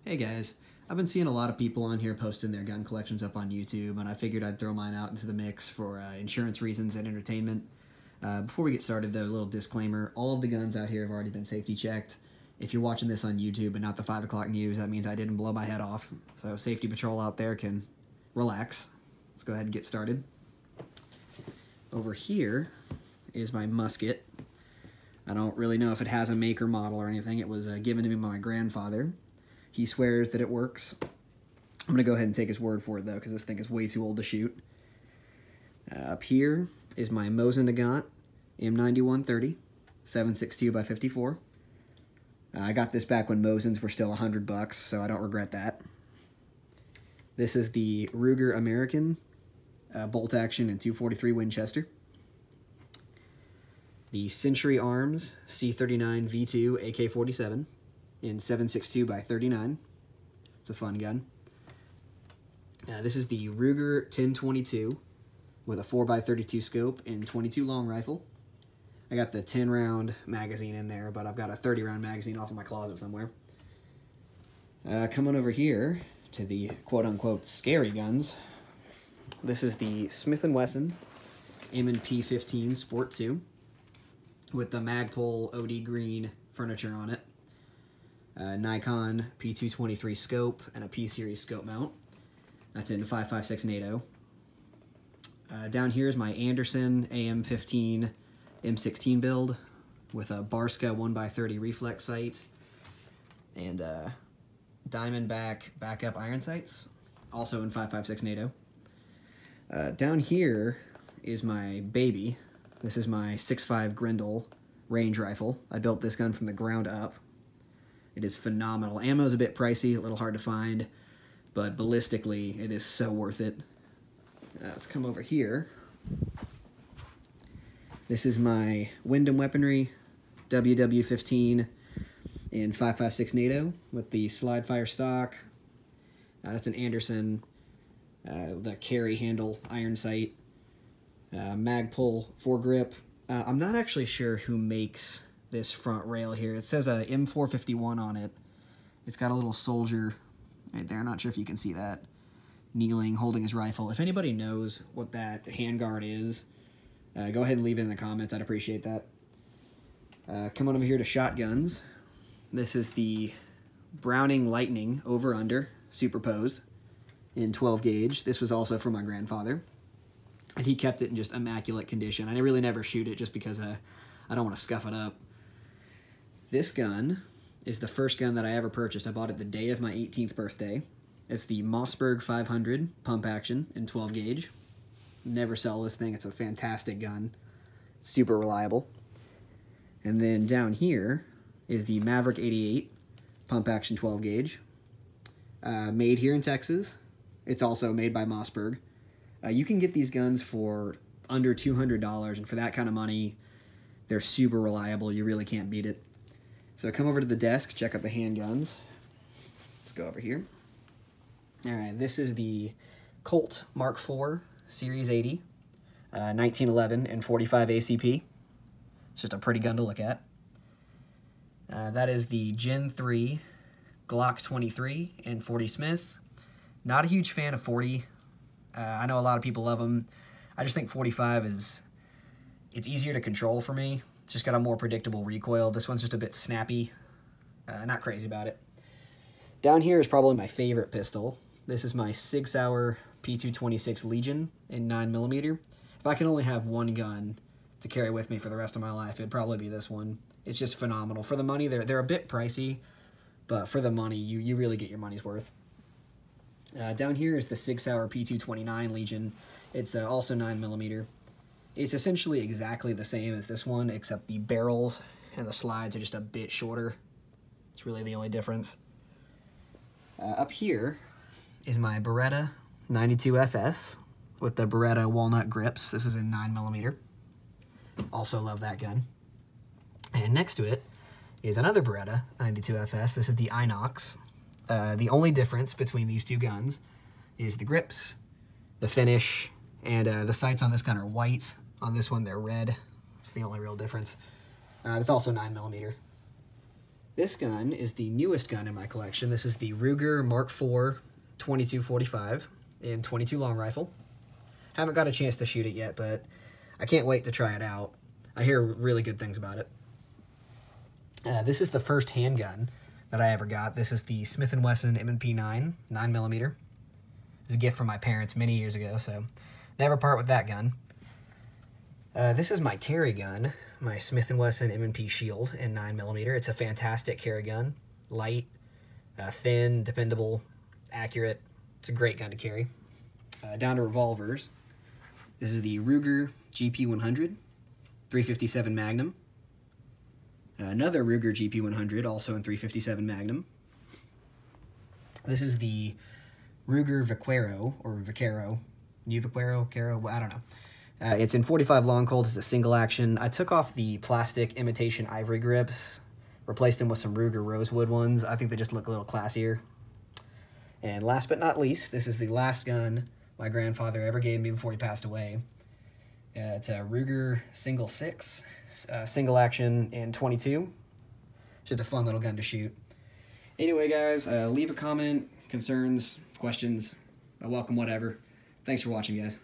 Hey guys, I've been seeing a lot of people on here posting their gun collections up on YouTube, and I figured I'd throw mine out into the mix for insurance reasons and entertainment. Before we get started though, a little disclaimer, all of the guns out here have already been safety checked. If you're watching this on YouTube and not the 5 o'clock news, that means I didn't blow my head off. So safety patrol out there can relax. Let's go ahead and get started. Over here is my musket. I don't really know if it has a make or model or anything. It was given to me by my grandfather. He swears that it works. I'm going to go ahead and take his word for it, though, because this thing is way too old to shoot. Up here is my Mosin Nagant M9130, 7.62 by 54. I got this back when Mosins were still $100, so I don't regret that. This is the Ruger American bolt action and .243 Winchester. The Century Arms C39 V2 AK-47 in 7.62 by 39. It's a fun gun. This is the Ruger 1022 with a 4x32 scope and 22 long rifle. I got the 10-round magazine in there, but I've got a 30-round magazine off in my closet somewhere. Coming over here to the quote-unquote scary guns. This is the Smith & Wesson M&P 15 Sport 2 with the Magpul OD green furniture on it. Nikon P223 scope and a P-series scope mount. That's in 5.56 NATO. Down here is my Anderson AM15 M16 build with a Barska 1x30 reflex sight and Diamondback backup iron sights, also in 5.56 NATO. Down here is my baby. This is my 6.5 Grendel range rifle. I built this gun from the ground up. It is phenomenal. Ammo's a bit pricey, a little hard to find, but ballistically, it is so worth it. Let's come over here. This is my Wyndham Weaponry WW15 in 5.56 NATO with the slide fire stock. That's an Anderson, the carry handle iron sight. Magpul foregrip. I'm not actually sure who makes this front rail here. It says a M451 on it. It's got a little soldier right there. I'm not sure if you can see that. Kneeling, holding his rifle. If anybody knows what that handguard is, go ahead and leave it in the comments. I'd appreciate that. Come on over here to shotguns. This is the Browning Lightning over-under superposed in 12 gauge. This was also from my grandfather. And he kept it in just immaculate condition. I really never shoot it just because I don't want to scuff it up. This gun is the first gun that I ever purchased. I bought it the day of my 18th birthday. It's the Mossberg 500 pump action in 12 gauge. Never sell this thing. It's a fantastic gun. Super reliable. And then down here is the Maverick 88 pump action 12 gauge. Made here in Texas. It's also made by Mossberg. You can get these guns for under $200, and for that kind of money, they're super reliable. You really can't beat it. So come over to the desk, check out the handguns. Let's go over here. All right, this is the Colt Mark IV Series 80, 1911 and 45 ACP. It's just a pretty gun to look at. That is the Gen 3 Glock 23 and 40 Smith. Not a huge fan of 40. I know a lot of people love them. I just think 45 it's easier to control for me. It's just got a more predictable recoil. This one's just a bit snappy. Not crazy about it. Down here is probably my favorite pistol. This is my Sig Sauer P226 Legion in 9mm. If I can only have one gun to carry with me for the rest of my life, it'd probably be this one. It's just phenomenal. For the money, they're a bit pricey, but for the money, you really get your money's worth. Down here is the Sig Sauer P229 Legion. It's also 9mm. It's essentially exactly the same as this one, except the barrels and the slides are just a bit shorter. It's really the only difference. Up here is my Beretta 92FS with the Beretta walnut grips. This is in 9mm. Also love that gun. And next to it is another Beretta 92FS. This is the Inox. The only difference between these two guns is the grips, the finish, and the sights on this gun are white. On this one, they're red. It's the only real difference. It's also 9mm. This gun is the newest gun in my collection. This is the Ruger Mark IV 2245 in 22 long rifle. Haven't got a chance to shoot it yet, but I can't wait to try it out. I hear really good things about it. This is the first handgun that I ever got. This is the Smith & Wesson M&P 9mm. It's a gift from my parents many years ago, so never part with that gun. This is my carry gun, my Smith & Wesson M&P Shield in 9mm. It's a fantastic carry gun. Light, thin, dependable, accurate. It's a great gun to carry. Down to revolvers. This is the Ruger GP100, 357 Magnum. Another Ruger GP100, also in 357 Magnum. This is the Ruger Vaquero, or Vaquero, New Vaquero, Caro, I don't know. It's in 45 long Colt. It's a single action. I took off the plastic imitation ivory grips, replaced them with some Ruger Rosewood ones. I think they just look a little classier. And last but not least, this is the last gun my grandfather ever gave me before he passed away. It's a Ruger Single 6, single action in 22. Just a fun little gun to shoot. Anyway, guys, leave a comment, concerns, questions. I welcome whatever. Thanks for watching, guys.